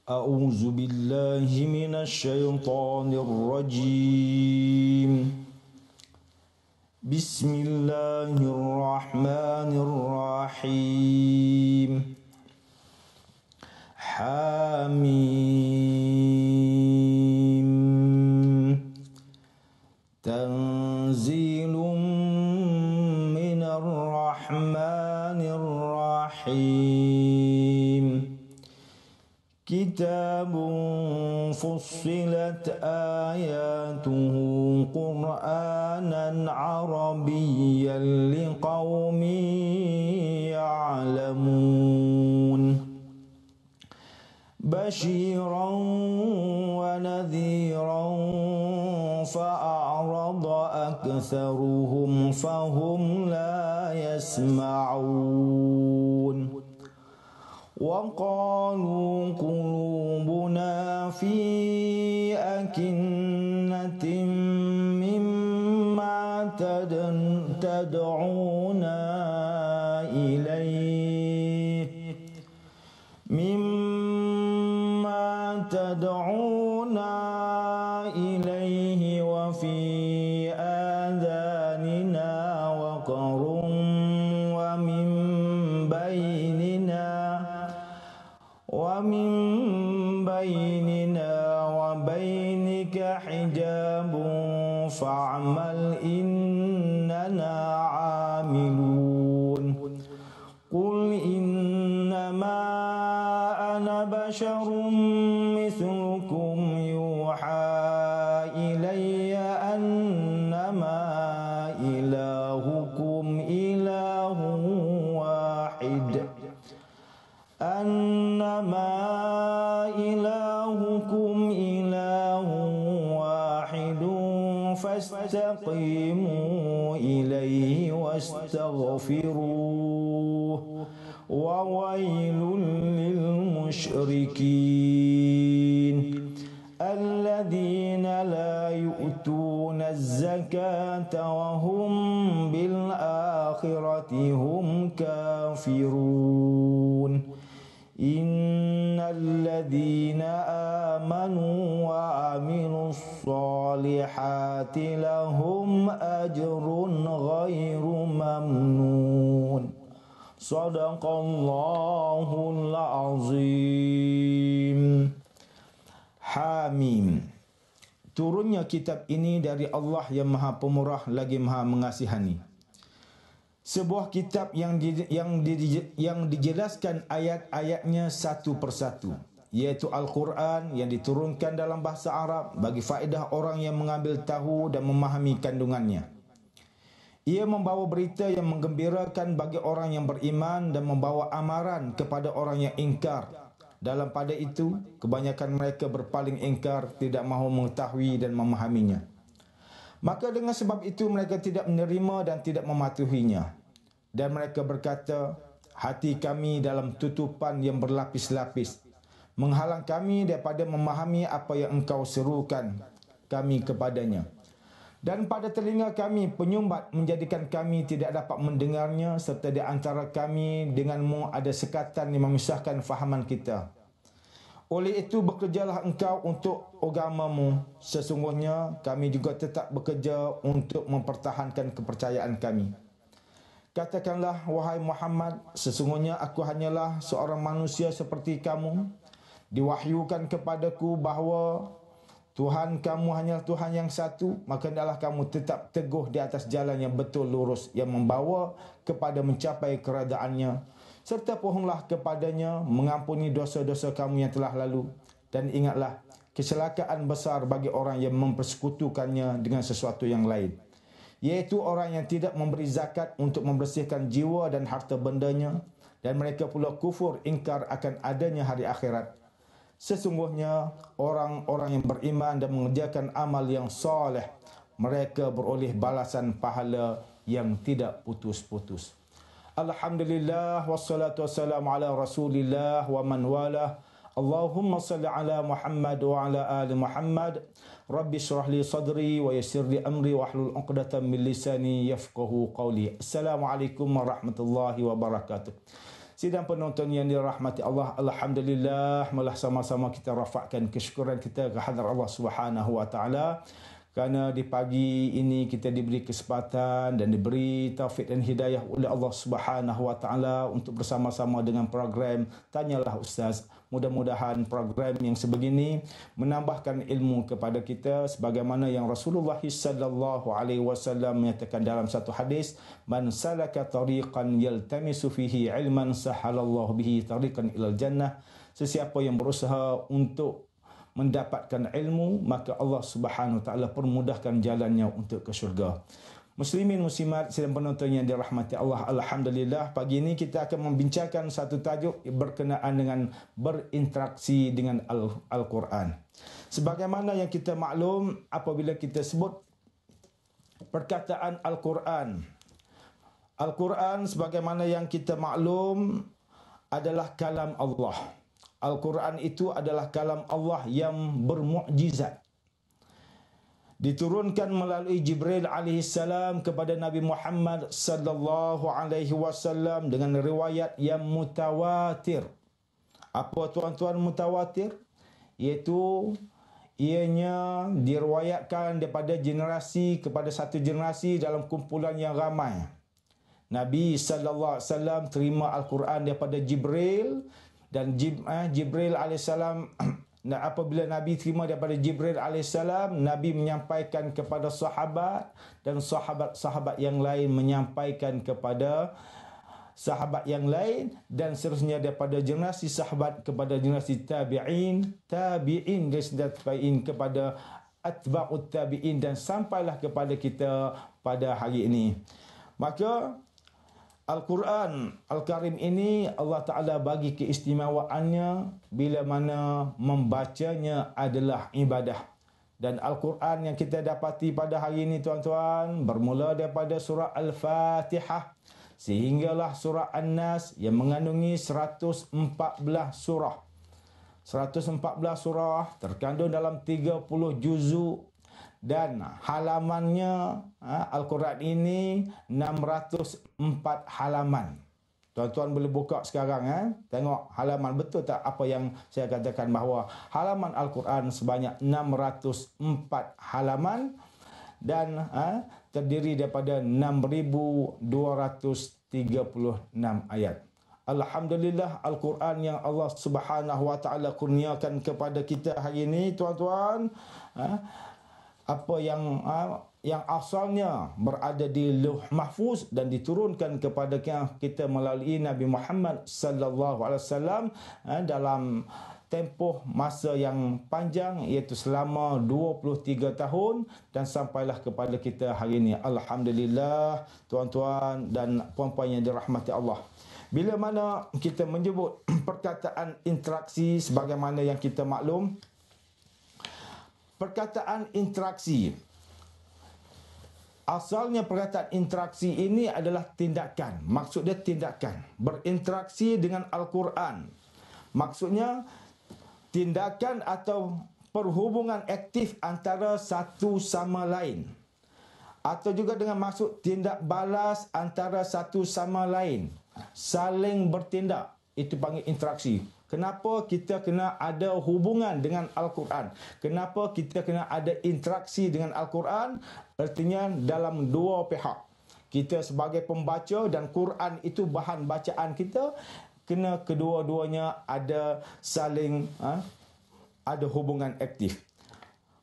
أعوذ بالله من الشيطان الرجيم. بسم الله الرحمن الرحيم. حميم. تنزيل من الرحمن الرحيم. كتاب فصلت آياته قرآنا عربيا لقوم يعلمون. بشيرا ونذيرا فأعرض أكثرهم فهم لا يسمعون. وقالوا قلوبنا في أكنة مما تدعونا إليه وفي آذاننا وقر ومن بيننا وبينك حجاب فاعمل إننا عاملون. قل إنما أنا بشر مثلكم يوحى إلي أنما إلهكم إله واحد فاستقيموا إليه واستغفروه وويل للمشركين الذين لا يؤتون الزكاة وهم بالآخرة هم كافرون. إن الذين آمنوا وعملوا الصالحات لهم أجر غير ممنون. صدق الله العظيم. Hamim. Turunnya kitab ini dari Allah yang Maha Pemurah lagi Maha Mengasihani. Sebuah kitab yang dijelaskan ayat-ayatnya satu persatu, yaitu Al-Quran yang diturunkan dalam bahasa Arab bagi faedah orang yang mengambil tahu dan memahami kandungannya. Ia membawa berita yang menggembirakan bagi orang yang beriman dan membawa amaran kepada orang yang ingkar. Dalam pada itu, kebanyakan mereka berpaling ingkar, tidak mahu mengetahui dan memahaminya. Maka dengan sebab itu mereka tidak menerima dan tidak mematuhinya. Dan mereka berkata, hati kami dalam tutupan yang berlapis-lapis, menghalang kami daripada memahami apa yang engkau serukan kami kepadanya. Dan pada telinga kami penyumbat menjadikan kami tidak dapat mendengarnya, serta di antara kami denganmu ada sekatan yang memisahkan fahaman kita. Oleh itu bekerjalah engkau untuk agamamu. Sesungguhnya kami juga tetap bekerja untuk mempertahankan kepercayaan kami. Katakanlah, wahai Muhammad, sesungguhnya aku hanyalah seorang manusia seperti kamu. Diwahyukan kepadaku bahawa Tuhan kamu hanyalah Tuhan yang satu, maka hendaklah kamu tetap teguh di atas jalan yang betul lurus yang membawa kepada mencapai kerajaan-Nya. Serta pohonlah kepadanya, mengampuni dosa-dosa kamu yang telah lalu. Dan ingatlah, kecelakaan besar bagi orang yang mempersekutukannya dengan sesuatu yang lain, yaitu orang yang tidak memberi zakat untuk membersihkan jiwa dan harta bendanya, dan mereka pula kufur ingkar akan adanya hari akhirat. Sesungguhnya orang-orang yang beriman dan mengerjakan amal yang soleh, mereka beroleh balasan pahala yang tidak putus-putus. Alhamdulillah wassalatu wassalamu ala Rasulillah wa man walah. Allahumma salli ala Muhammad wa ala ali Muhammad. Rabbi shrah li sadri wa yassir li amri wa hlul 'uqdatam min lisani yafqahu qawli. Assalamualaikum warahmatullahi wabarakatuh. Sidang penonton yang dirahmati Allah, alhamdulillah, malah sama-sama kita rafakkan kesyukuran kita ke hadrat Allah Subhanahu wa taala kerana di pagi ini kita diberi kesempatan dan diberi taufik dan hidayah oleh Allah Subhanahu wa taala untuk bersama-sama dengan program Tanyalah Ustaz. Mudah-mudahan program yang sebegini menambahkan ilmu kepada kita sebagaimana yang Rasulullah sallallahu alaihi wasallam menyatakan dalam satu hadis, man salaka tariqan yaltamisu fihi ilman sahalallahu bihi tariqan ilal jannah. Sesiapa yang berusaha untuk mendapatkan ilmu, maka Allah Subhanahu wa taala permudahkan jalannya untuk ke syurga. Muslimin muslimat sedang penonton yang dirahmati Allah, alhamdulillah, pagi ini kita akan membincangkan satu tajuk berkenaan dengan berinteraksi dengan Al-Quran. Sebagaimana yang kita maklum, apabila kita sebut perkataan Al-Quran, Al-Quran sebagaimana yang kita maklum adalah kalam Allah. Al-Quran itu adalah kalam Allah yang bermukjizat. Diturunkan melalui Jibril alaihissalam kepada Nabi Muhammad sallallahu alaihi wasallam dengan riwayat yang mutawatir. Apa tuan-tuan mutawatir? Iaitu ianya diriwayatkan daripada generasi kepada satu generasi dalam kumpulan yang ramai. Nabi sallallahu alaihi wasallam terima Al-Quran daripada Jibril dan Jibril alaihissalam. Nah, apabila Nabi terima daripada Jibril alaihissalam, Nabi menyampaikan kepada sahabat dan sahabat-sahabat yang lain menyampaikan kepada sahabat yang lain dan seterusnya daripada generasi sahabat kepada generasi tabi'in, tabi'in kepada atba'ut tabi'in dan sampailah kepada kita pada hari ini. Maka Al-Quran Al-Karim ini Allah Ta'ala bagi keistimewaannya bila mana membacanya adalah ibadah. Dan Al-Quran yang kita dapati pada hari ini tuan-tuan bermula daripada surah Al-Fatihah sehinggalah surah An-Nas yang mengandungi 114 surah. 114 surah terkandung dalam 30 juzuk. Dan halamannya Al-Quran ini 604 halaman. Tuan-tuan boleh buka sekarang tengok halaman, betul tak apa yang saya katakan bahawa halaman Al-Quran sebanyak 604 halaman dan terdiri daripada 6,236 ayat. Alhamdulillah, Al-Quran yang Allah Subhanahu wa taala kurniakan kepada kita hari ini tuan-tuan, apa yang asalnya berada di Lauh Mahfuz dan diturunkan kepada kita melalui Nabi Muhammad sallallahu alaihi wasallam dalam tempoh masa yang panjang, iaitu selama 23 tahun dan sampailah kepada kita hari ini. Alhamdulillah tuan-tuan dan puan-puan yang dirahmati Allah. Bila mana kita menyebut perkataan interaksi sebagaimana yang kita maklum, perkataan interaksi, asalnya perkataan interaksi ini adalah tindakan. Maksudnya tindakan. Berinteraksi dengan Al-Quran. Maksudnya tindakan atau perhubungan aktif antara satu sama lain. Atau juga dengan maksud tindak balas antara satu sama lain. Saling bertindak. Itu panggil interaksi. Kenapa kita kena ada hubungan dengan Al-Quran? Kenapa kita kena ada interaksi dengan Al-Quran? Artinya dalam dua pihak. Kita sebagai pembaca dan Quran itu bahan bacaan kita, kena kedua-duanya ada saling ada hubungan aktif.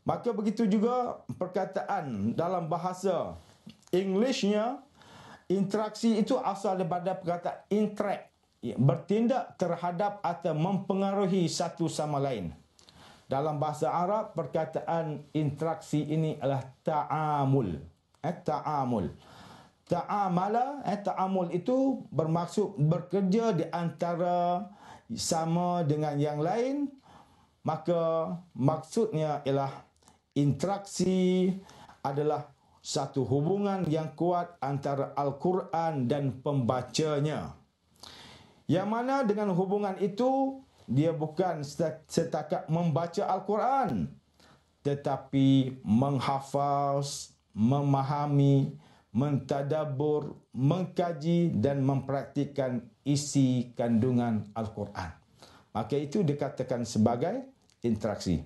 Maka begitu juga perkataan dalam bahasa Englishnya, interaksi itu asal daripada perkataan interact, bertindak terhadap atau mempengaruhi satu sama lain. Dalam bahasa Arab, perkataan interaksi ini adalah ta'amul. Ta'amul. Ta'amala, ta'amul itu bermaksud bekerja di antara sama dengan yang lain. Maka maksudnya ialah interaksi adalah satu hubungan yang kuat antara Al-Quran dan pembacanya. Yang mana dengan hubungan itu, dia bukan setakat membaca Al-Quran, tetapi menghafaz, memahami, mentadabbur, mengkaji dan mempraktikkan isi kandungan Al-Quran. Maka itu dikatakan sebagai interaksi.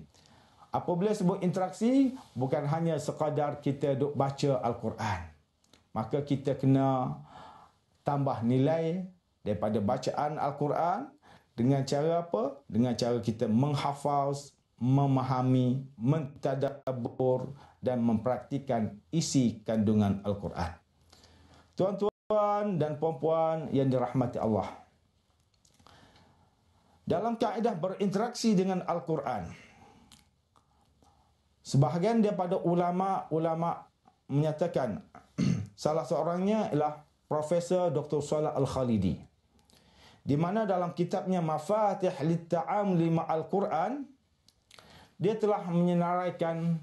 Apabila sebut interaksi, bukan hanya sekadar kita duk baca Al-Quran. Maka kita kena tambah nilai daripada bacaan Al-Quran dengan cara apa? Dengan cara kita menghafaz, memahami, mentadabbur dan mempraktikkan isi kandungan Al-Quran. Tuan-tuan dan puan-puan yang dirahmati Allah, dalam kaedah berinteraksi dengan Al-Quran, sebahagian daripada ulama menyatakan salah seorangnya ialah Profesor Dr. Salah Al-Khalidi, di mana dalam kitabnya Mafatih Lit-Ta'amuli Ma'al Quran, dia telah menyenaraikan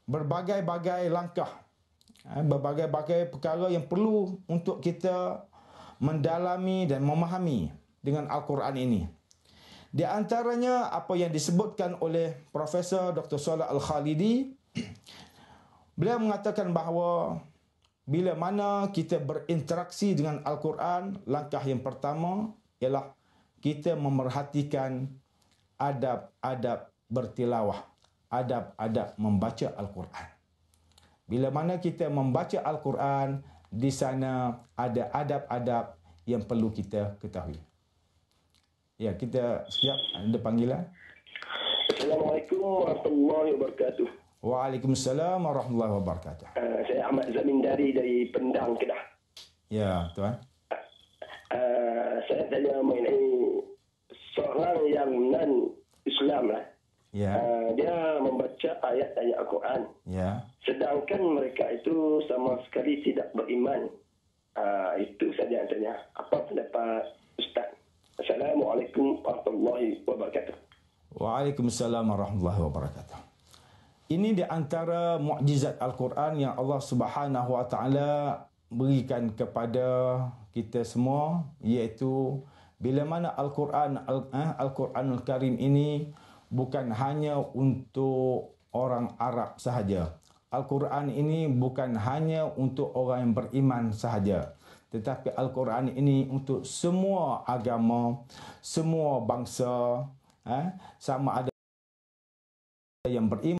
berbagai-bagai langkah, berbagai-bagai perkara yang perlu untuk kita mendalami dan memahami dengan Al-Quran ini. Di antaranya apa yang disebutkan oleh Profesor Dr. Salah Al-Khalidi, beliau mengatakan bahawa bila mana kita berinteraksi dengan Al-Quran, langkah yang pertama ialah kita memerhatikan adab-adab bertilawah, adab-adab membaca Al-Quran. Bila mana kita membaca Al-Quran, di sana ada adab-adab yang perlu kita ketahui. Ya, kita siap ada panggilan. Assalamualaikum warahmatullahi wabarakatuh. Waalaikumsalam warahmatullahi wabarakatuh. Saya Ahmad Zamindari dari Pendang, Kedah. Ya, tuan. Saya tanya mengenai seorang yang non-Islam lah. Ya. Dia membaca ayat-ayat Al-Quran. Ya. Sedangkan mereka itu sama sekali tidak beriman. Itu saja yang tanya. Apa pendapat Ustaz? Assalamualaikum warahmatullahi wabarakatuh. Waalaikumsalam warahmatullahi wabarakatuh. Ini di antara mukjizat Al-Quran yang Allah Subhanahu wa taala berikan kepada kita semua, iaitu bila mana Al-Quranul Karim ini bukan hanya untuk orang Arab sahaja. Al-Quran ini bukan hanya untuk orang yang beriman sahaja, tetapi Al-Quran ini untuk semua agama, semua bangsa, sama ada yang beriman,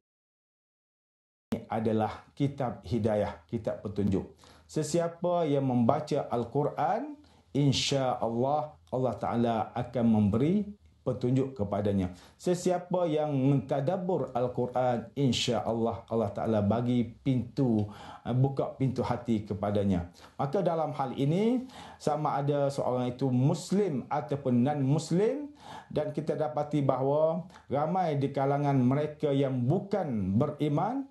adalah kitab hidayah, kitab petunjuk. Sesiapa yang membaca Al-Quran, insya-Allah Allah Ta'ala akan memberi petunjuk kepadanya. Sesiapa yang mentadabbur Al-Quran, insya-Allah Allah Ta'ala bagi pintu, buka pintu hati kepadanya. Maka dalam hal ini, sama ada seorang itu Muslim ataupun non-Muslim, dan kita dapati bahawa ramai di kalangan mereka yang bukan beriman,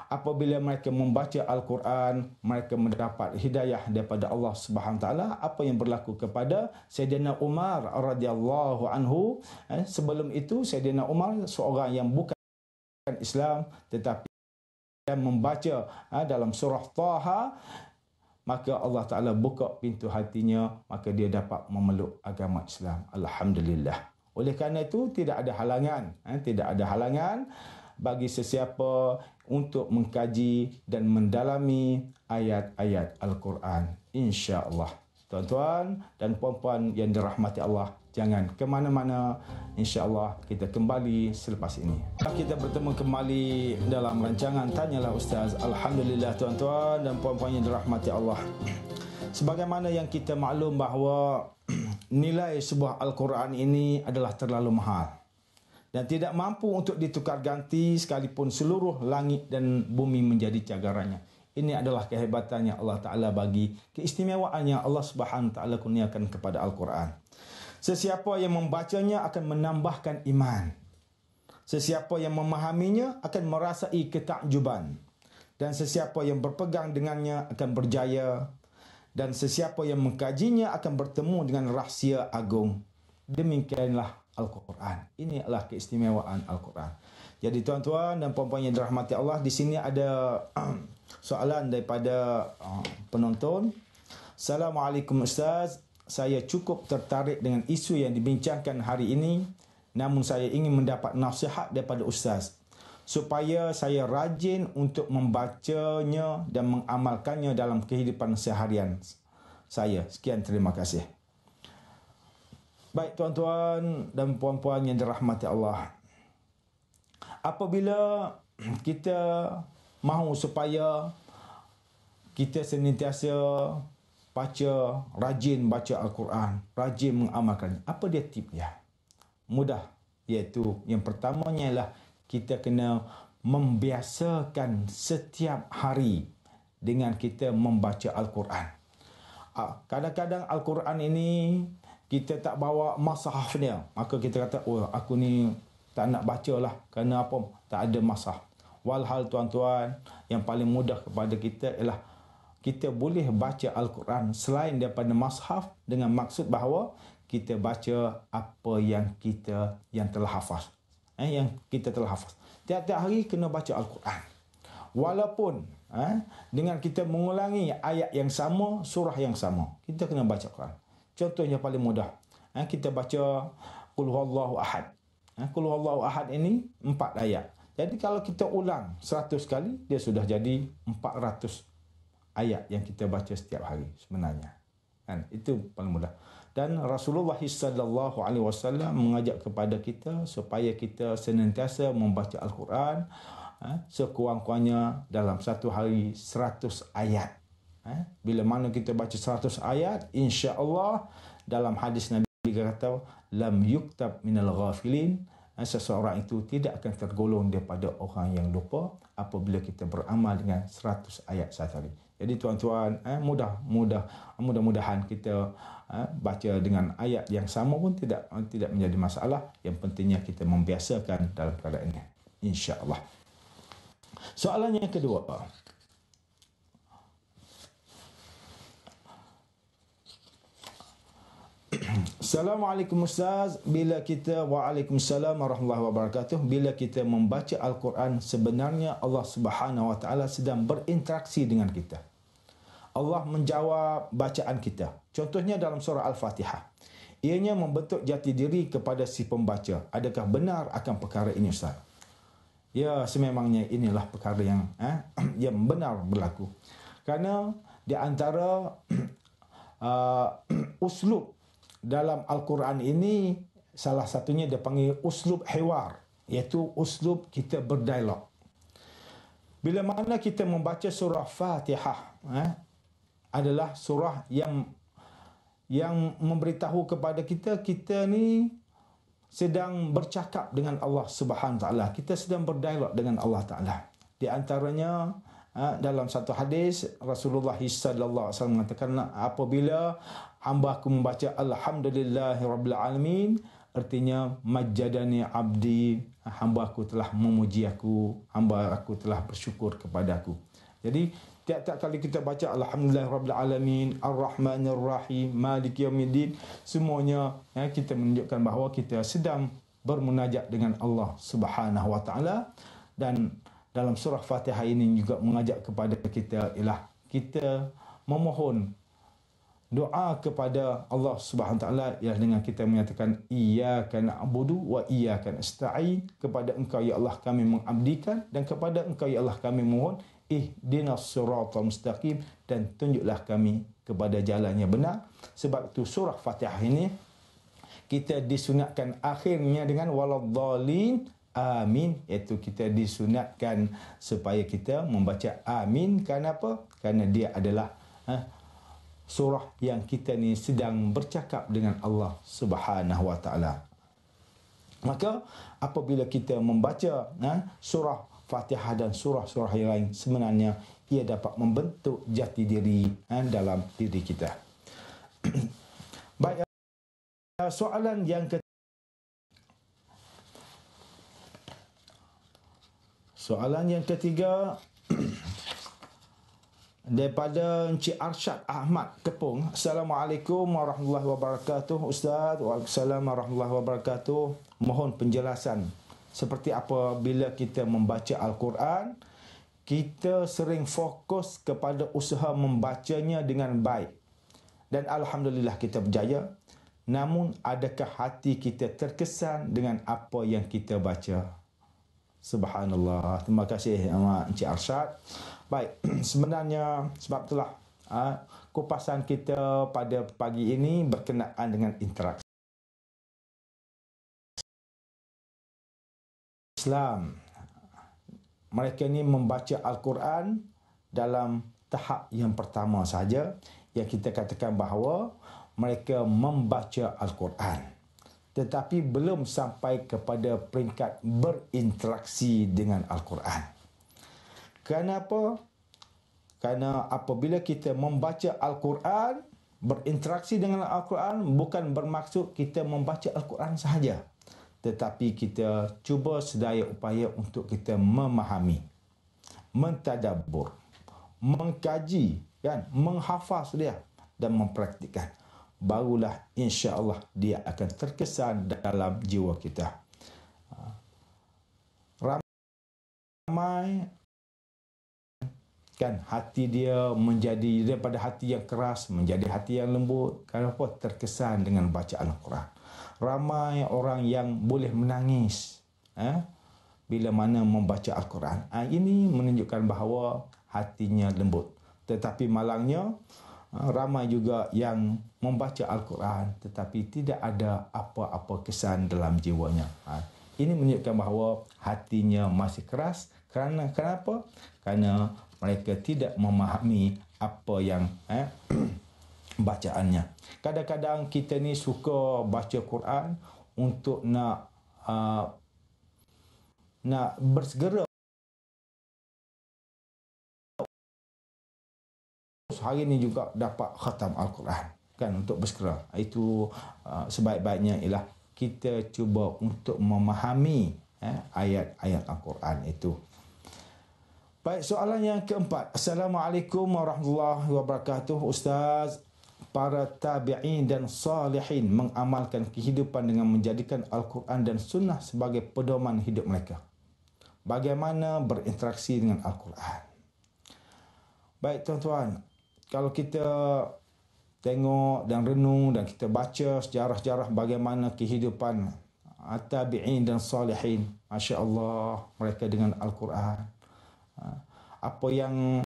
apabila mereka membaca Al-Quran, mereka mendapat hidayah daripada Allah Subhanahu Wa Taala. Apa yang berlaku kepada Sayyidina Umar radhiyallahu anhu. Sebelum itu Sayyidina Umar seorang yang bukan Islam, tetapi yang membaca dalam surah Taha, maka Allah Ta'ala buka pintu hatinya, maka dia dapat memeluk agama Islam. Alhamdulillah. Oleh kerana itu tidak ada halangan, tidak ada halangan bagi sesiapa untuk mengkaji dan mendalami ayat-ayat Al-Quran. InsyaAllah. Tuan-tuan dan puan-puan yang dirahmati Allah, jangan ke mana-mana. InsyaAllah kita kembali selepas ini. Kita bertemu kembali dalam rancangan Tanyalah Ustaz. Alhamdulillah tuan-tuan dan puan-puan yang dirahmati Allah. Sebagaimana yang kita maklum bahawa nilai sebuah Al-Quran ini adalah terlalu mahal dan tidak mampu untuk ditukar ganti sekalipun seluruh langit dan bumi menjadi cagarannya. Ini adalah kehebatannya Allah Ta'ala bagi, keistimewaannya Allah Subhanahu Ta'ala kurniakan kepada Al-Quran. Sesiapa yang membacanya akan menambahkan iman. Sesiapa yang memahaminya akan merasai ketakjuban. Dan sesiapa yang berpegang dengannya akan berjaya. Dan sesiapa yang mengkajinya akan bertemu dengan rahsia agung. Demikianlah Al-Quran. Ini adalah keistimewaan Al-Quran. Jadi tuan-tuan dan puan-puan yang dirahmati Allah, di sini ada soalan daripada penonton. Assalamualaikum Ustaz, saya cukup tertarik dengan isu yang dibincangkan hari ini, namun saya ingin mendapat nasihat daripada Ustaz supaya saya rajin untuk membacanya dan mengamalkannya dalam kehidupan seharian. saya. Sekian, terima kasih. Baik tuan-tuan dan puan-puan yang dirahmati Allah. Apabila kita mahu supaya kita senantiasa rajin baca Al-Quran, rajin mengamalkan, apa dia tip dia? Mudah, iaitu yang pertamanya ialah kita kena membiasakan setiap hari dengan kita membaca Al-Quran. Kadang-kadang Al-Quran ini kita tak bawa mushaf dia, maka kita kata, oh aku ni tak nak baca lah, kerana apa? Tak ada mushaf. Walhal tuan-tuan, yang paling mudah kepada kita ialah kita boleh baca Al-Quran selain daripada mushaf dengan maksud bahawa kita baca apa yang telah hafaz. Yang kita telah hafaz. Tiap-tiap hari kena baca Al-Quran. Walaupun dengan kita mengulangi ayat yang sama, surah yang sama, kita kena baca Quran. Contohnya paling mudah. Kita baca Qul Huwallahu Ahad. Qul Huwallahu Ahad ini 4 ayat. Jadi kalau kita ulang 100 kali, dia sudah jadi 400 ayat yang kita baca setiap hari sebenarnya. Itu paling mudah. Dan Rasulullah SAW mengajak kepada kita supaya kita senantiasa membaca Al-Quran sekurang-kurangnya dalam satu hari 100 ayat. Bila mana kita baca 100 ayat, insya-Allah dalam hadis Nabi kata, lam yuktab minal ghafilin, seseorang itu tidak akan tergolong daripada orang yang lupa apabila kita beramal dengan 100 ayat sehari. Jadi tuan-tuan, mudah-mudahan kita baca dengan ayat yang sama pun tidak menjadi masalah. Yang pentingnya kita membiasakan dalam keadaan ini, insya-Allah. Soalan yang kedua. Assalamualaikum Ustaz, Waalaikumsalam warahmatullahi wabarakatuh. Bila kita membaca Al-Quran, sebenarnya Allah Subhanahu wa taala sedang berinteraksi dengan kita. Allah menjawab bacaan kita. Contohnya dalam surah Al-Fatihah. Ianya membentuk jati diri kepada si pembaca. Adakah benar akan perkara ini Ustaz? Ya, sememangnya inilah perkara yang benar berlaku. Kerana di antara uslub dalam Al-Quran ini, salah satunya dia panggil uslub hiwar, iaitu uslub kita berdialog. Bila mana kita membaca surah Fatihah, adalah surah yang memberitahu kepada kita ni sedang bercakap dengan Allah Subhanahu Wa Taala. Kita sedang berdialog dengan Allah Taala. Di antaranya dalam satu hadis Rasulullah sallallahu alaihi wasallam mengatakan, apabila hamba aku membaca alhamdulillahirabbil alamin, artinya majjadani abdi, hamba aku telah memuji aku, hamba aku telah bersyukur kepada aku. Jadi tiap-tiap kali kita baca alhamdulillahirabbil alamin, arrahmanirrahim, maliki yaumiddin, semuanya kita menunjukkan bahawa kita sedang bermunajat dengan Allah Subhanahu Wa Taala. Dan dalam surah Fatihah ini juga mengajak kepada kita ialah kita memohon doa kepada Allah Subhanahu Wa Taala, ialah dengan kita menyatakan iyyaka na'budu wa iyyaka nasta'in, kepada Engkau ya Allah kami mengabdikan dan kepada Engkau ya Allah kami mohon ihdinas siratal mustaqim, dan tunjuklah kami kepada jalan yang benar. Sebab itu surah Fatihah ini kita disunatkan akhirnya dengan waladdallin amin, iaitu kita disunatkan supaya kita membaca amin. Kenapa? Kerana dia adalah surah yang kita ni sedang bercakap dengan Allah Subhanahu Wa Taala. Maka apabila kita membaca surah Fatihah dan surah-surah yang lain, sebenarnya ia dapat membentuk jati diri dalam diri kita. Baik, soalan yang ketiga daripada Encik Arsyad Ahmad Kepung. Assalamualaikum warahmatullahi wabarakatuh Ustaz. Waalaikumsalam warahmatullahi wabarakatuh. Mohon penjelasan seperti apa bila kita membaca Al-Quran, kita sering fokus kepada usaha membacanya dengan baik dan alhamdulillah kita berjaya. Namun adakah hati kita terkesan dengan apa yang kita baca? Subhanallah. Terima kasih Encik Arsyad. Baik, sebenarnya sebab itulah kupasan kita pada pagi ini berkenaan dengan interaksi Islam. Mereka ni membaca Al-Quran dalam tahap yang pertama saja, yang kita katakan bahawa mereka membaca Al-Quran, tetapi belum sampai kepada peringkat berinteraksi dengan Al-Quran. Kenapa? Kerana apabila kita membaca Al-Quran, berinteraksi dengan Al-Quran bukan bermaksud kita membaca Al-Quran sahaja, tetapi kita cuba sedaya upaya untuk kita memahami, mentadabbur, mengkaji, kan, menghafaz dia dan mempraktikkan. Barulah insya-Allah dia akan terkesan dalam jiwa kita. Ramai kan hati dia menjadi daripada hati yang keras menjadi hati yang lembut. Kenapa? Terkesan dengan bacaan Al-Quran. Ramai orang yang boleh menangis bila mana membaca Al-Quran. Ini menunjukkan bahawa hatinya lembut. Tetapi malangnya ramai juga yang membaca Al-Quran tetapi tidak ada apa-apa kesan dalam jiwanya. Ini menunjukkan bahawa hatinya masih keras. Kenapa? Kerana mereka tidak memahami apa yang bacaannya. Kadang-kadang kita ni suka baca Quran untuk nak bersegera. Hari ni juga dapat khatam Al-Quran, kan, untuk bersegera. Itu sebaik-baiknya ialah kita cuba untuk memahami ayat-ayat Al-Quran itu. Baik, soalan yang keempat. Assalamualaikum warahmatullahi wabarakatuh. Ustaz, para tabi'in dan salihin mengamalkan kehidupan dengan menjadikan Al-Quran dan Sunnah sebagai pedoman hidup mereka. Bagaimana berinteraksi dengan Al-Quran? Baik tuan-tuan, kalau kita tengok dan renung dan kita baca sejarah-sejarah bagaimana kehidupan tabi'in dan salihin, Masya Allah, mereka dengan Al-Quran. Apa yang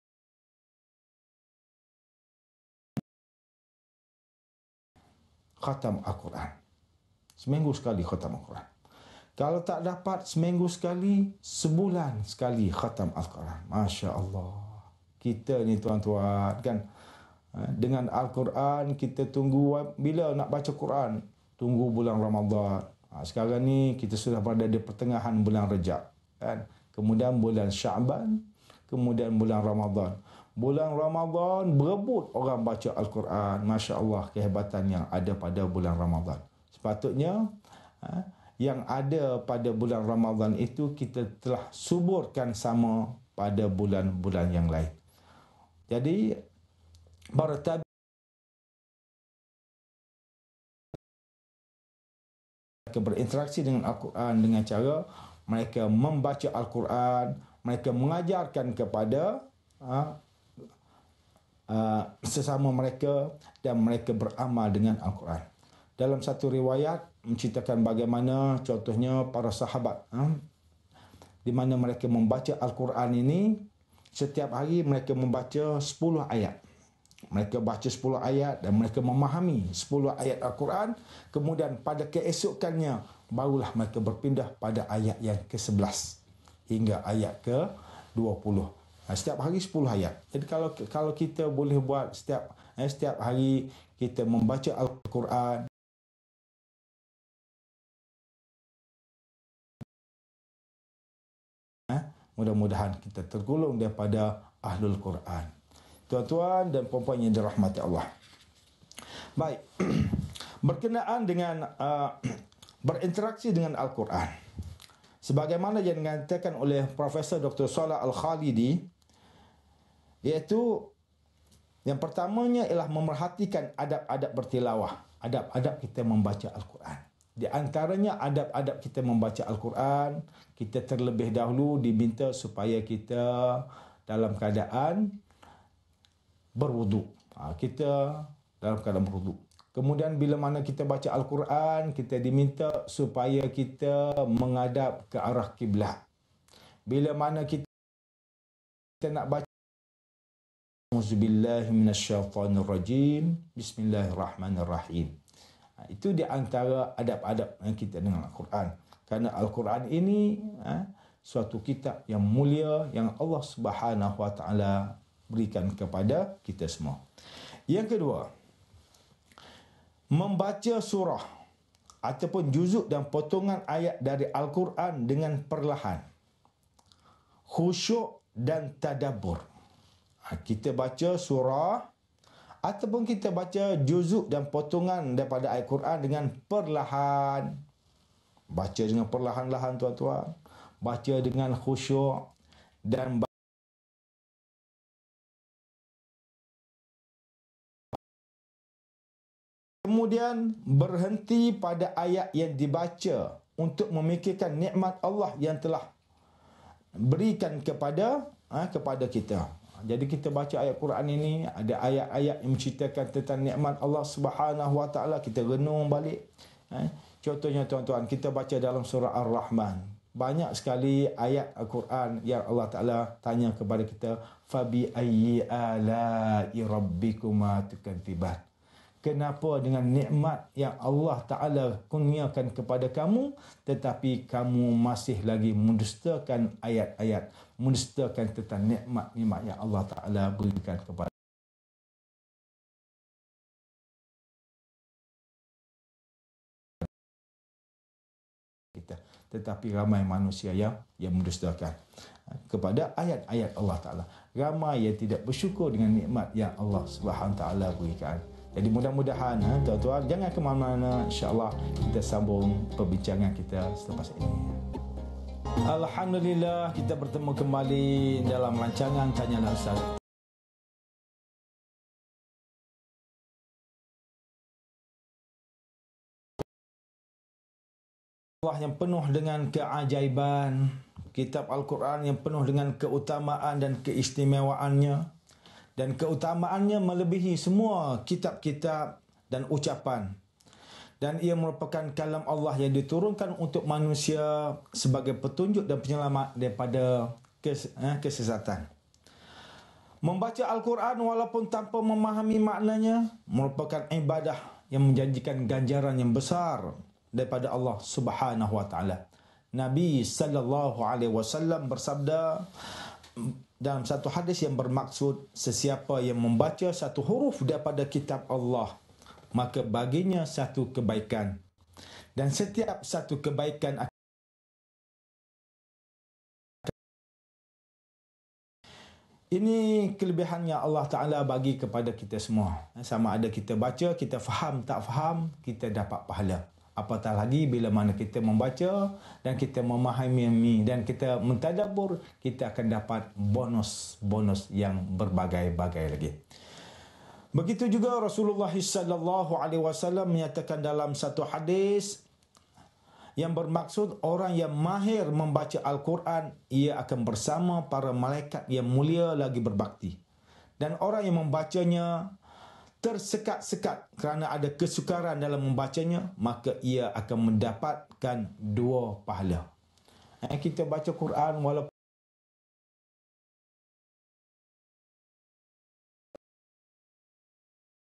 khatam Al-Quran. Seminggu sekali khatam Al-Quran. Kalau tak dapat seminggu sekali, sebulan sekali khatam Al-Quran. Masya Allah. Kita ni tuan-tuan, kan, dengan Al-Quran kita tunggu bila nak baca Quran. Tunggu bulan Ramadan. Sekarang ni kita sudah berada di pertengahan bulan Rejab, kan. Kemudian bulan Sya'ban, kemudian bulan Ramadan. Bulan Ramadan berebut orang baca Al-Quran. Masya Allah, kehebatan yang ada pada bulan Ramadan. Sepatutnya yang ada pada bulan Ramadan itu kita telah suburkan sama pada bulan-bulan yang lain. Jadi para tabi'in berinteraksi dengan Al-Quran dengan cara mereka membaca Al-Quran, mereka mengajarkan kepada sesama mereka dan mereka beramal dengan Al-Quran. Dalam satu riwayat menceritakan bagaimana contohnya para sahabat di mana mereka membaca Al-Quran ini setiap hari mereka membaca 10 ayat. Mereka baca 10 ayat dan mereka memahami 10 ayat Al-Quran. Kemudian pada keesokannya barulah mereka berpindah pada ayat yang ke-11 hingga ayat ke-20. Setiap hari 10 ayat. Jadi kalau kita boleh buat setiap hari kita membaca Al-Quran, mudah-mudahan kita tergolong daripada Ahlul Quran. Tuan-tuan dan puan-puan yang dirahmati Allah. Baik. Berkenaan dengan berinteraksi dengan Al-Quran. Sebagaimana yang dikatakan oleh Profesor Dr. Salah Al-Khalidi, iaitu yang pertamanya ialah memerhatikan adab-adab bertilawah. Adab-adab kita membaca Al-Quran. Di antaranya adab-adab kita membaca Al-Quran, kita terlebih dahulu diminta supaya kita dalam keadaan berwuduk. Kita dalam keadaan berwuduk. Kemudian bila mana kita baca Al-Quran, kita diminta supaya kita menghadap ke arah kiblat. Bila mana kita nak baca Auzubillahi minasyaitonirrajim. Bismillahirrahmanirrahim. Itu di antara adab-adab yang kita dengan Al-Quran. Kerana Al-Quran ini suatu kitab yang mulia yang Allah Subhanahu Wa Taala berikan kepada kita semua. Yang kedua, membaca surah ataupun juzuk dan potongan ayat dari Al-Quran dengan perlahan, khusyuk dan tadabbur. Kita baca surah ataupun kita baca juzuk dan potongan daripada ayat Quran dengan perlahan. Baca dengan perlahan-lahan tuan-tuan. Baca dengan khusyuk dan kemudian berhenti pada ayat yang dibaca untuk memikirkan nikmat Allah yang telah berikan kepada kita. Jadi kita baca ayat Quran ini, ada ayat-ayat yang menceritakan tentang nikmat Allah Subhanahu Wa Taala, kita renung balik. Contohnya tuan-tuan, kita baca dalam surah Ar-Rahman. Banyak sekali ayat Al-Quran yang Allah Taala tanya kepada kita, fabi ayyi ala'i rabbikuma tukadziban. Kenapa dengan nikmat yang Allah Ta'ala kurniakan kepada kamu, tetapi kamu masih lagi mendustakan ayat-ayat, mendustakan tentang nikmat-nikmat yang Allah Ta'ala berikan kepada kita. Tetapi ramai manusia yang mendustakan kepada ayat-ayat Allah Ta'ala. Ramai yang tidak bersyukur dengan nikmat yang Allah Subhanahu Ta'ala berikan. Jadi mudah-mudahan tuan-tuan jangan ke mana-mana, insya-Allah kita sambung perbincangan kita selepas ini. Alhamdulillah, kita bertemu kembali dalam rancangan Tanyalah Ustaz. Allah yang penuh dengan keajaiban, kitab Al-Quran yang penuh dengan keutamaan dan keistimewaannya. Dan keutamaannya melebihi semua kitab-kitab dan ucapan. Dan ia merupakan kalam Allah yang diturunkan untuk manusia sebagai petunjuk dan penyelamat daripada kesesatan. Membaca Al-Quran walaupun tanpa memahami maknanya merupakan ibadah yang menjanjikan ganjaran yang besar daripada Allah Subhanahu Wa Taala. Nabi sallallahu alaihi wasallam bersabda dalam satu hadis yang bermaksud, sesiapa yang membaca satu huruf daripada kitab Allah, maka baginya satu kebaikan. Dan setiap satu kebaikan ini kelebihannya Allah Ta'ala bagi kepada kita semua. Sama ada kita baca, kita faham, tak faham, kita dapat pahala. Apatah lagi bila mana kita membaca dan kita memahami dan kita mentadabbur, kita akan dapat bonus-bonus yang berbagai-bagai lagi. Begitu juga Rasulullah sallallahu alaihi wasallam menyatakan dalam satu hadis yang bermaksud orang yang mahir membaca Al-Quran, ia akan bersama para malaikat yang mulia lagi berbakti. Dan orang yang membacanya tersekat-sekat kerana ada kesukaran dalam membacanya, maka ia akan mendapatkan 2 pahala. Kita baca Quran walaupun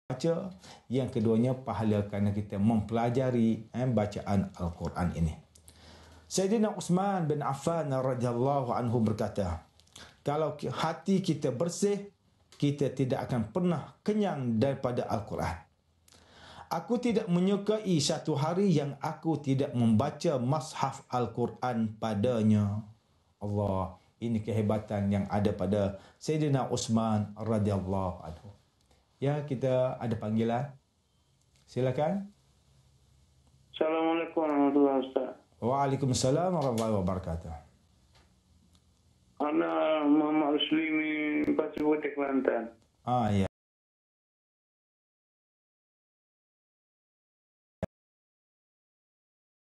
baca, yang keduanya pahala kerana kita mempelajari bacaan Al-Quran ini. Sayyidina Uthman bin Affan radhiyallahu anhu berkata, kalau hati kita bersih, kita tidak akan pernah kenyang daripada Al-Quran. Aku tidak menyukai satu hari yang aku tidak membaca mashaf Al-Quran padanya. Allah, ini kehebatan yang ada pada Sayyidina Uthman radhiyallahu anhu. Ya, kita ada panggilan. Silakan. Assalamualaikum warahmatullahi wabarakatuh. Waalaikumsalam warahmatullahi wabarakatuh. Ana Muhammad Uslimi Pasir Putih Kelantan. Ya.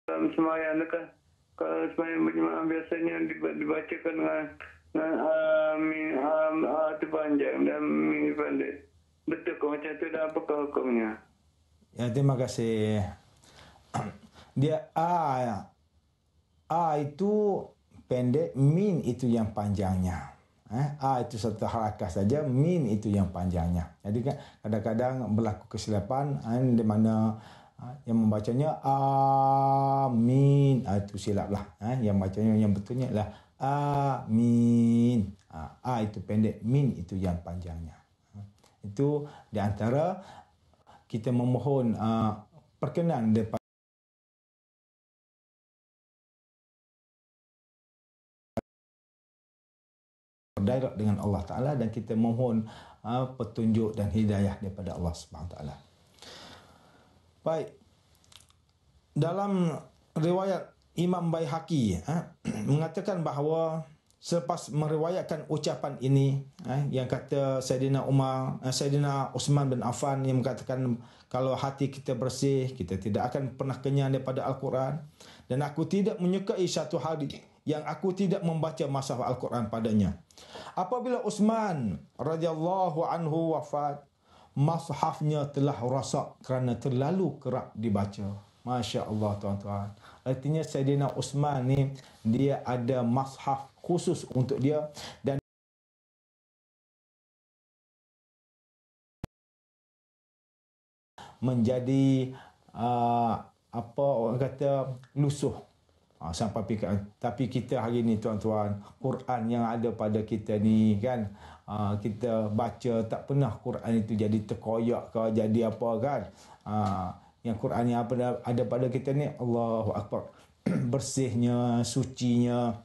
Dalam sembahyang kan, kalau sembahyang berjemaah biasanya dibacakan dengan amin itu panjang dan amin pendek. Betul ke macam itu dan apakah hukumnya? Ya, terima kasih. Dia A itu pendek, min itu yang panjangnya. A itu satu harakat saja, min itu yang panjangnya. Jadi kan kadang-kadang berlaku kesilapan di mana yang membacanya amin, itu silaplah. Yang bacanya yang betulnya adalah amin. A itu pendek, min itu yang panjangnya. Itu di antara kita memohon perkenan daripada berdialog dengan Allah Ta'ala, dan kita mohon petunjuk dan hidayah daripada Allah Subhanahu Ta'ala. Baik. Dalam riwayat Imam Baihaqi mengatakan bahawa selepas meriwayatkan ucapan ini yang kata Saidina Uthman bin Affan yang mengatakan kalau hati kita bersih, kita tidak akan pernah kenyang daripada Al-Quran, dan aku tidak menyukai satu hari yang aku tidak membaca mushaf Al-Quran padanya. Apabila Uthman radhiyallahu anhu wafat, mushafnya telah rosak kerana terlalu kerap dibaca. Masya Allah tuan-tuan. Artinya Saidina Uthman ni dia ada mushaf khusus untuk dia, dan menjadi apa orang kata lusuh sampai pikiran. Tapi kita hari ni tuan-tuan, Quran yang ada pada kita ni kan, kita baca tak pernah Quran itu jadi terkoyak ke jadi apa kan. Yang Quran yang ada pada kita ni, Allahu Akbar, bersihnya, sucinya,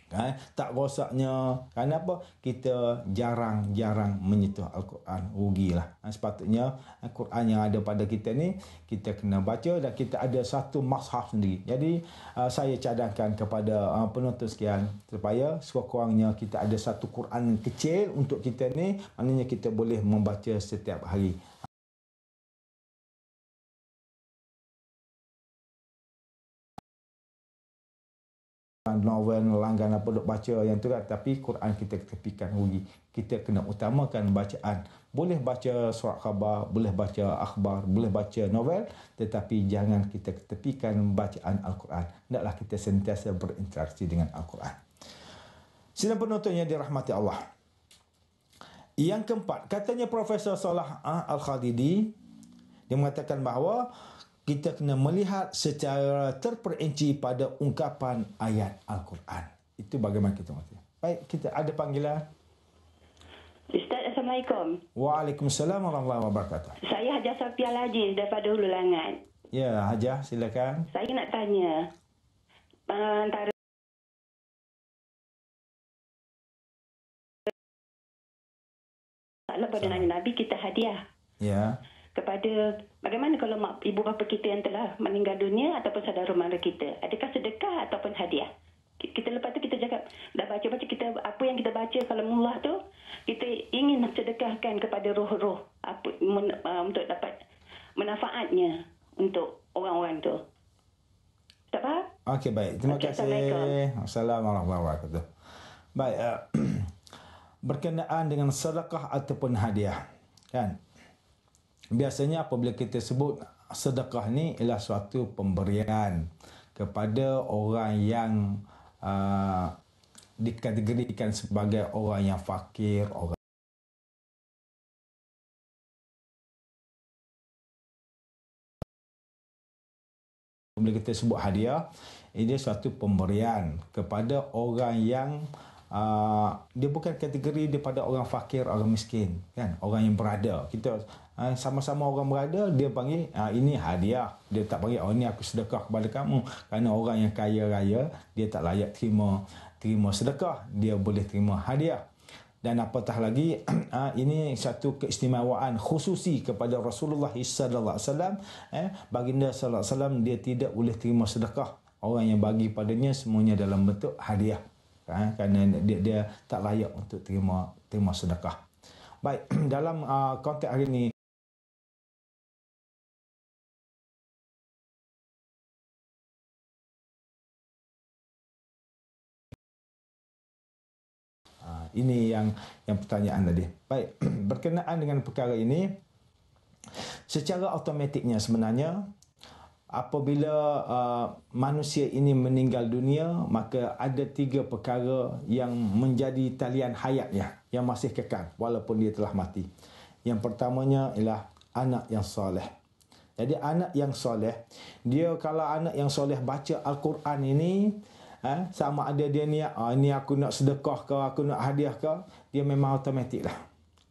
kan? Tak rosaknya. Kenapa? Kita jarang-jarang menyentuh Al-Quran. Rugilah. Sepatutnya Al-Quran yang ada pada kita ni kita kena baca, dan kita ada satu mushaf sendiri. Jadi saya cadangkan kepada penonton sekian supaya sekurang-kurangnya kita ada satu Quran kecil untuk kita ni, maknanya kita boleh membaca setiap hari. Novel, langgan apa duk baca yang tu kan, tapi Quran kita ketepikan, rugi. Kita kena utamakan bacaan. Boleh baca surat khabar, boleh baca akhbar, boleh baca novel, tetapi jangan kita ketepikan bacaan Al-Quran. Hendaklah kita sentiasa berinteraksi dengan Al-Quran. Sidang penonton yang dirahmati Allah. Yang keempat, katanya Profesor Salah Al-Khadidi, dia mengatakan bahawa kita kena melihat secara terperinci pada ungkapan ayat Al-Quran. Itu bagaimana kita mengerti. Baik, kita ada panggilan. Ustaz, Assalamualaikum. Waalaikumsalam warahmatullahi wabarakatuh. Saya Hajah Safia Al-Aziz daripada Hulu Langat. Ya, Hajah, silakan. Saya nak tanya, antara pada Nabi kita hadiah. Ya. Kepada bagaimana kalau ibu bapa kita yang telah meninggal dunia ataupun saudara mara kita, adakah sedekah ataupun hadiah? Kita lepas tu kita cakap dah baca-baca, kita apa yang kita baca kalamullah tu kita ingin sedekahkan kepada roh-roh apa untuk dapat manfaatnya untuk orang-orang tu. Tak faham? Okey, baik. Terima kasih. Assalamualaikum warahmatullahi wabarakatuh. Baik, berkenaan dengan sedekah ataupun hadiah, kan? Biasanya apabila kita sebut sedekah ni ialah suatu pemberian kepada orang yang dikategorikan sebagai orang yang fakir, orang bila kita sebut hadiah, ini suatu pemberian kepada orang yang dia bukan kategori daripada orang fakir, orang miskin, kan? Orang yang berada. Kita sama-sama orang berada, dia panggil ini hadiah. Dia tak panggil ini aku sedekah kepada kamu. Kerana orang yang kaya raya, dia tak layak terima sedekah, dia boleh terima hadiah. Dan apatah lagi ini satu keistimewaan khususi kepada Rasulullah sallallahu alaihi wasallam. Baginda sallallahu alaihi wasallam dia tidak boleh terima sedekah. Orang yang bagi padanya semuanya dalam bentuk hadiah. Kerana dia tak layak untuk terima sedekah. Baik, dalam konteks hari ini ini yang pertanyaan tadi. Baik, berkenaan dengan perkara ini, secara automatiknya sebenarnya apabila manusia ini meninggal dunia, maka ada 3 perkara yang menjadi talian hayatnya, yang masih kekal walaupun dia telah mati. Yang pertamanya ialah anak yang soleh. Jadi anak yang soleh, dia kalau anak yang soleh baca Al-Quran ini, sama ada dia niat, ini aku nak sedekah ke, aku nak hadiah ke, dia memang automatik lah.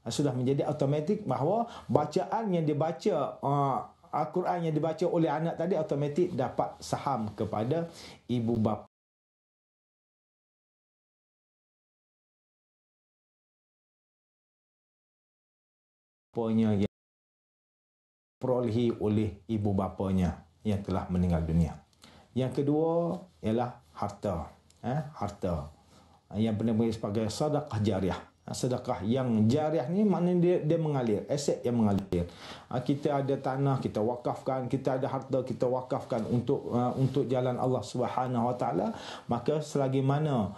Sudah menjadi automatik bahawa bacaan yang dibaca, Al-Quran yang dibaca oleh anak tadi automatik dapat saham kepada ibu bapanya yang perolehi oleh ibu bapanya yang telah meninggal dunia. Yang kedua ialah harta. Harta yang benar-benar sebagai sedekah jariah. Sedekah yang jariah ni maknanya dia mengalir, aset yang mengalir. Kita ada tanah, kita wakafkan, kita ada harta, kita wakafkan untuk jalan Allah Subhanahu Wa Taala, maka selagi mana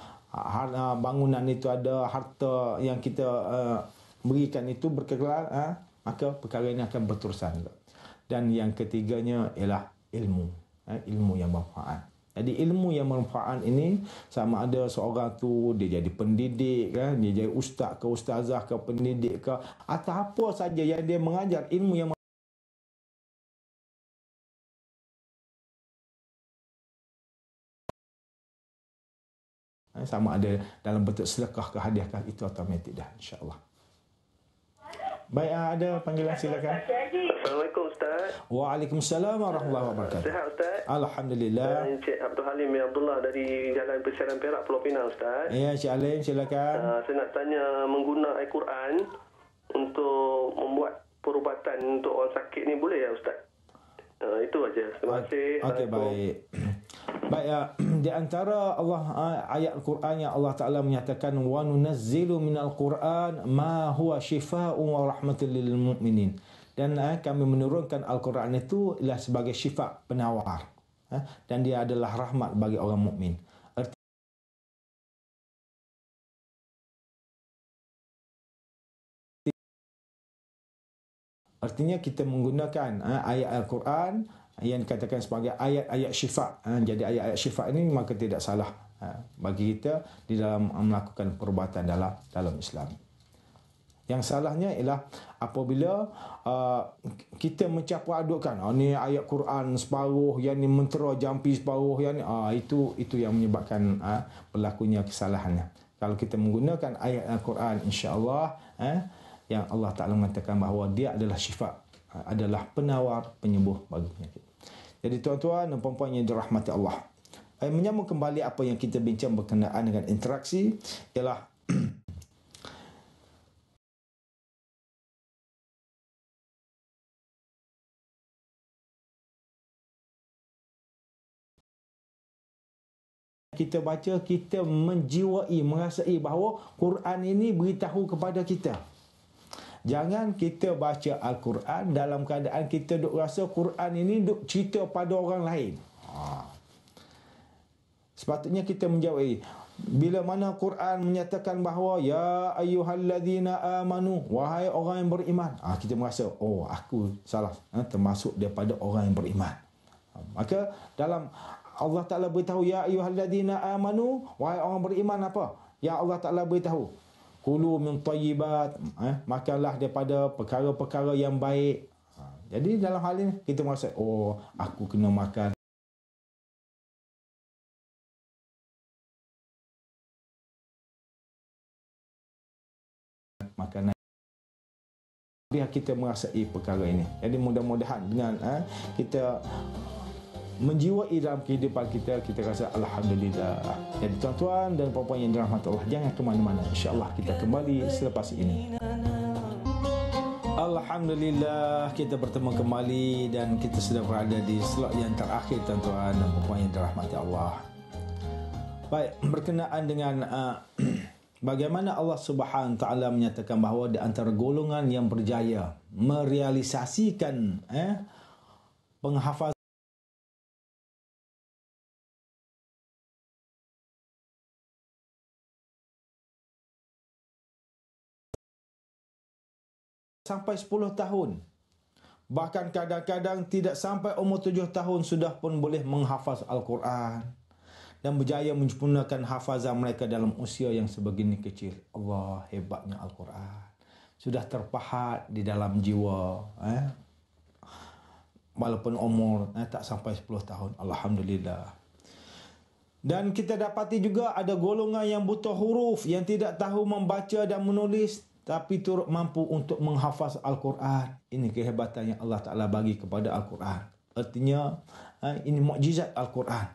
bangunan itu ada, harta yang kita berikan itu berkekalan, maka perkara ini akan berterusan. Dan yang ketiganya ialah ilmu. Ilmu yang bermanfaat. Jadi ilmu yang bermanfaat ini sama ada seorang tu dia jadi pendidik, dia jadi ustaz ke ustazah ke pendidik ke, atau apa saja yang dia mengajar ilmu yang sama ada dalam bentuk sedekah ke hadiah ke, itu automatik dah, insya-Allah. Baik, ada panggilan, silakan. Assalamualaikum Ustaz. Waalaikumsalam warahmatullahi wabarakatuh. Sihat Ustaz? Alhamdulillah. Encik Abdul Halim bin Abdullah dari Jalan Persiaran Perak, Pulau Pinang Ustaz. Ya, Encik Alim, silakan. Saya nak tanya, mengguna Al-Quran untuk membuat perubatan untuk orang sakit ni boleh ya Ustaz? Itu aja. Terima kasih. Okey, baik. Baik, di antara ayat Al-Quran yang Allah Taala menyatakan wa nunazzilu minal Quran ma huwa syifaa'un wa rahmatul lil mu'minin. Dan kami menurunkan Al-Quran itu ialah sebagai syifa, penawar. Dan dia adalah rahmat bagi orang mukmin. Artinya kita menggunakan ayat Al-Quran yang dikatakan sebagai ayat-ayat syifa. Jadi ayat-ayat syifa ini maka tidak salah bagi kita di dalam melakukan perubatan dalam Islam. Yang salahnya ialah apabila kita mencampur adukkan, ni ayat Quran separuh, yang ni mentera jampi separuh, yang ni itu yang menyebabkan berlakunya kesalahannya. Kalau kita menggunakan ayat Al-Quran, insya-Allah yang Allah Ta'ala mengatakan bahawa dia adalah syifa, adalah penawar, penyembuh bagi penyakit. Jadi tuan-tuan dan puan-puan yang dirahmati Allah, menyambung kembali apa yang kita bincang berkenaan dengan interaksi ialah kita baca, kita menjiwai, merasai bahawa Quran ini beritahu kepada kita. Jangan kita baca Al-Quran dalam keadaan kita duk rasa Quran ini duk cerita pada orang lain. Sepatutnya kita menjawab, bila mana Quran menyatakan bahawa ya ayyuhallazina amanu, wahai orang yang beriman, kita merasa aku salah, termasuk daripada orang yang beriman. Maka dalam Allah Ta'ala beritahu ya ayyuhallazina amanu, wahai orang beriman, apa yang Allah Ta'ala beritahu? Kulu min tayyibat, makanlah daripada perkara-perkara yang baik. Jadi dalam hal ini kita merasa aku kena makan makanan. Biar kita merasai perkara ini. Jadi mudah-mudahan dengan kita menjiwai dalam kehidupan kita, kita rasa alhamdulillah. Jadi tuan-tuan dan puan-puan yang dirahmati Allah, jangan ke mana-mana. InsyaAllah kita kembali selepas ini. Alhamdulillah, kita bertemu kembali dan kita sudah berada di slot yang terakhir, tuan-tuan dan puan-puan yang dirahmati Allah. Baik, berkenaan dengan bagaimana Allah Subhanahu Wa Taala menyatakan bahawa di antara golongan yang berjaya merealisasikan penghafazan sampai 10 tahun Bahkan kadang-kadang tidak sampai umur 7 tahun sudah pun boleh menghafaz Al-Quran dan berjaya menyempurnakan hafazan mereka dalam usia yang sebegini kecil. Allah, hebatnya Al-Quran. Sudah terpahat di dalam jiwa. Walaupun umur tak sampai 10 tahun. Alhamdulillah. Dan kita dapati juga ada golongan yang buta huruf, yang tidak tahu membaca dan menulis, tapi turut mampu untuk menghafaz Al-Quran. Ini kehebatan yang Allah Ta'ala bagi kepada Al-Quran. Artinya, ini mukjizat Al-Quran.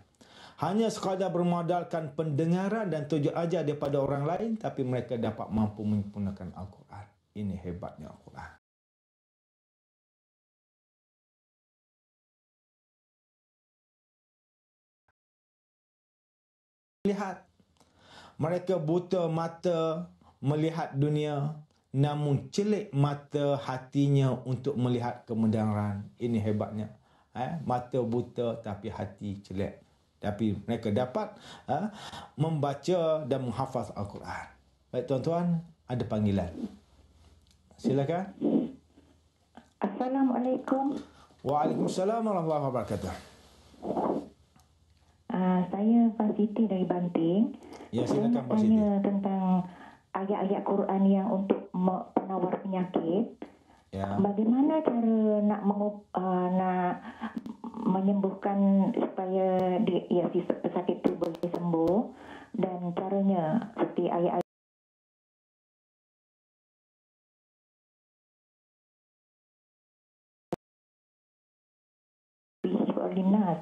Hanya sekadar bermodalkan pendengaran dan tujuh ajar daripada orang lain, tapi mereka dapat mampu menyempurnakan Al-Quran. Ini hebatnya Al-Quran. Lihat, mereka buta mata melihat dunia, namun celik mata hatinya untuk melihat kebenaran. Ini hebatnya. Mata buta tapi hati celik. Tapi mereka dapat membaca dan menghafaz Al-Quran. Baik tuan-tuan, ada panggilan. Silakan. Assalamualaikum. Waalaikumsalam warahmatullahi wabarakatuh. Saya Pak Siti dari Banting. Ya, Saya silakan nak Pak Siti. tanya tentang ayat-ayat Quran yang untuk penawar penyakit. Ya. Bagaimana cara nak menyembuhkan supaya si pesakit itu boleh sembuh, dan caranya seperti ayat-ayat Linas.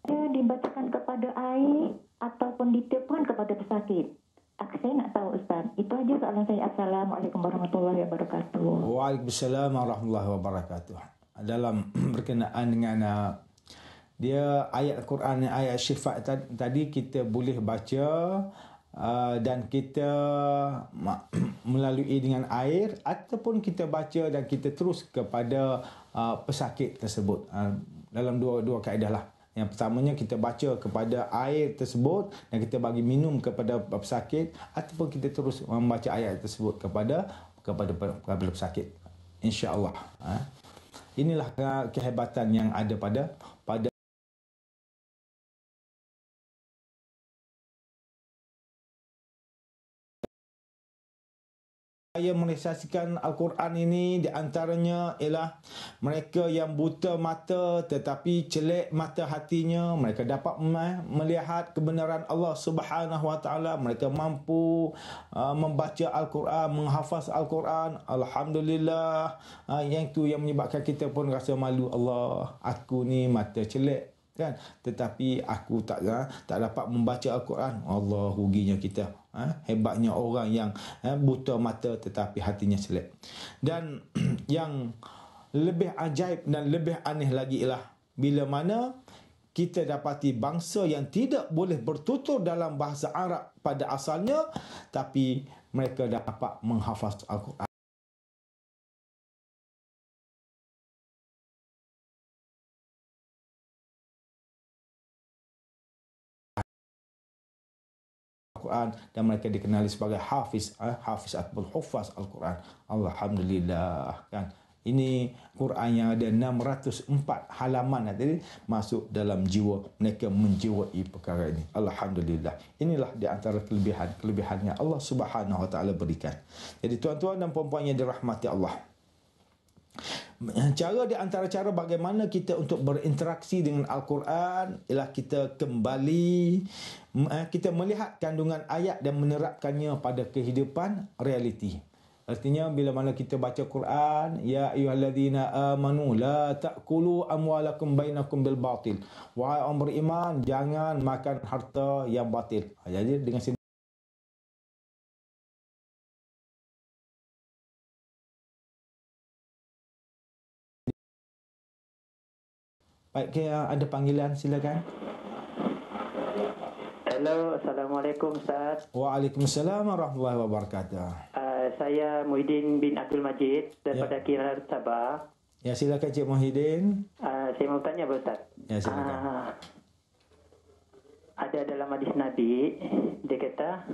Dia dibacakan kepada air ataupun ditiupkan kepada pesakit. Saya nak tahu Ustaz. Itu aja soalan saya. Assalamualaikum warahmatullahi wabarakatuh. Waalaikumsalam warahmatullahi wabarakatuh. Dalam berkenaan dengan dia ayat Al-Quran, ayat syifa tadi kita boleh baca dan kita melalui dengan air, ataupun kita baca dan kita terus kepada pesakit tersebut. Dalam dua kaedah lah. Yang pertamanya kita baca kepada air tersebut dan kita bagi minum kepada pesakit, ataupun kita terus membaca ayat tersebut kepada pesakit. Insya-Allah. Inilah kehebatan yang ada pada Saya merealisasikan Al-Quran ini di antaranya ialah mereka yang buta mata tetapi celik mata hatinya. Mereka dapat melihat kebenaran Allah Subhanahu Wa Taala. Mereka mampu membaca Al-Quran, menghafaz Al-Quran. Alhamdulillah. Yang itu yang menyebabkan kita pun rasa malu. Allah, aku ni mata celik, kan, tetapi aku tak dapat membaca Al-Quran. Allah, ruginya kita. Hebatnya orang yang buta mata tetapi hatinya celik. Dan yang lebih ajaib dan lebih aneh lagi ialah bila mana kita dapati bangsa yang tidak boleh bertutur dalam bahasa Arab pada asalnya, tapi mereka dapat menghafaz Al-Quran. Al-Quran dan mereka dikenali sebagai hafiz ataupun hufaz Al-Quran. Alhamdulillah, kan. Ini Quran yang ada 604 halaman tadi masuk dalam jiwa mereka, menjiwai perkara ini. Alhamdulillah. Inilah di antara kelebihannya Allah Subhanahu Wa Taala berikan. Jadi tuan-tuan dan puan-puan yang dirahmati Allah, cara di antara cara bagaimana kita untuk berinteraksi dengan Al-Quran ialah kita kembali, kita melihat kandungan ayat dan menerapkannya pada kehidupan realiti. Artinya bila mana kita baca Quran, ya ayyuhallazina amanu la ta'kulu amwalakum bainakum bil batil. Wahai orang beriman, jangan makan harta yang batil. Jadi dengan baik, ada panggilan, silakan. Hello, Assalamualaikum Ustaz. Waalaikumsalam warahmatullahi wabarakatuh. Saya Muhyiddin bin Abdul Majid daripada Kiran, Sabah. Ya, silakan Cik Muhyiddin. Saya mau tanya Ustaz. Ya, silakan. Ada dalam hadis Nabi, dia kata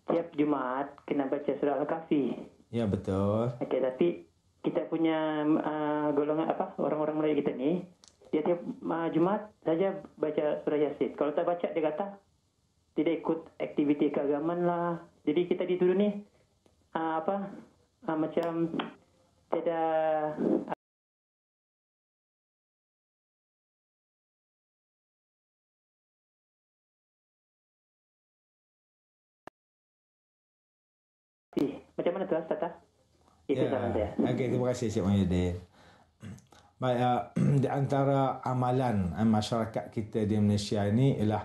tiap Jumaat kena baca surah Al-Kahfi. Ya, betul. Okey, tapi kita punya golongan orang-orang Melayu kita ni, dia tiap Jumaat saja baca surah Yasin. Kalau tak baca dia kata tidak ikut aktiviti keagamaan lah. Jadi kita dituduh ni macam tidak macam mana tu Ustaz? Itu saran saya. Okey, terima kasih Cik Muhyiddin. Baik, di antara amalan masyarakat kita di Malaysia ini ialah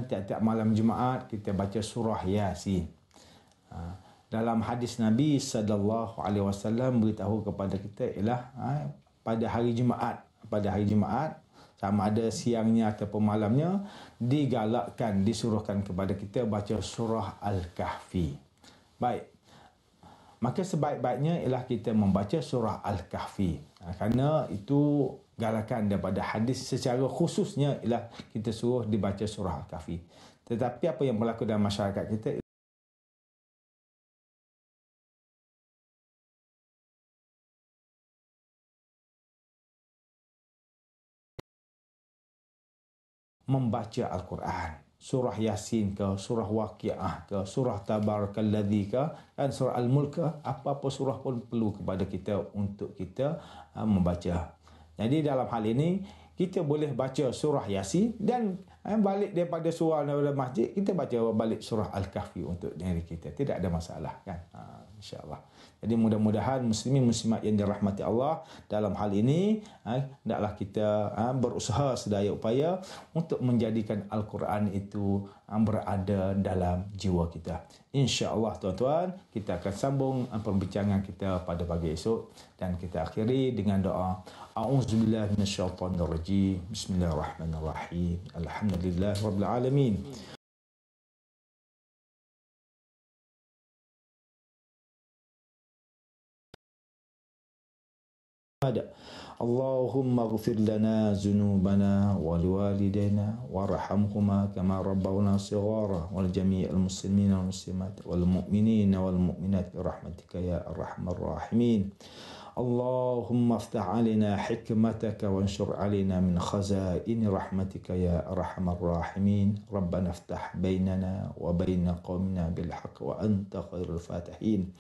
tiap-tiap malam Jumaat kita baca surah Yasin. Dalam hadis Nabi sallallahu alaihi wasallam beritahu kepada kita ialah pada hari Jumaat sama ada siangnya ataupun malamnya digalakkan, disuruhkan kepada kita baca surah Al-Kahfi. Baik. Maka sebaik-baiknya ialah kita membaca surah Al-Kahfi. Kerana itu galakan daripada hadis, secara khususnya ialah kita suruh dibaca surah Al-Kahfi. Tetapi apa yang berlaku dalam masyarakat kita membaca Al-Quran. Surah Yasin ke, surah Waqiah ke, surah Tabarakalladzi ke, dan surah Al-Mulk ke, apa-apa surah pun perlu kepada kita untuk kita membaca. Jadi dalam hal ini, kita boleh baca surah Yasin dan balik daripada surah daripada masjid, kita baca balik surah Al-Kahfi untuk diri kita. Tidak ada masalah kan? InsyaAllah. Jadi mudah-mudahan muslimin muslimat yang dirahmati Allah, dalam hal ini hendaklah kita berusaha sedaya upaya untuk menjadikan Al-Quran itu berada dalam jiwa kita. InsyaAllah tuan-tuan, kita akan sambung perbincangan kita pada pagi esok dan kita akhiri dengan doa. A'udzubillahi minasyaitonirrajim. Bismillahirrahmanirrahim. Alhamdulillahirabbil alamin. اللهم اغفر لنا ذنوبنا ولوالدينا وارحمهما كما ربونا صغارا ولجميع المسلمين والمسلمات والمؤمنين والمؤمنات برحمتك يا أرحم الراحمين. اللهم افتح علينا حكمتك وانشر علينا من خزائن رحمتك يا أرحم الراحمين. ربنا افتح بيننا وبين قومنا بالحق وأنت خير الفاتحين.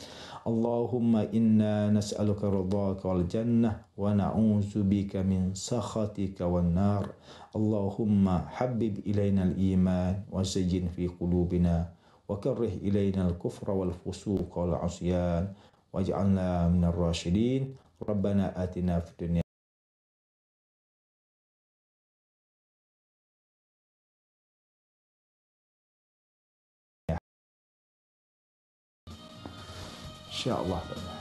اللهم إنا نسألك رضاك والجنة ونعوذ بك من سخطك والنار. اللهم حبب إلينا الإيمان وزين في قلوبنا وكره إلينا الكفر والفسوق والعصيان واجعلنا من الراشدين. ربنا آتنا في الدنيا إن شاء الله.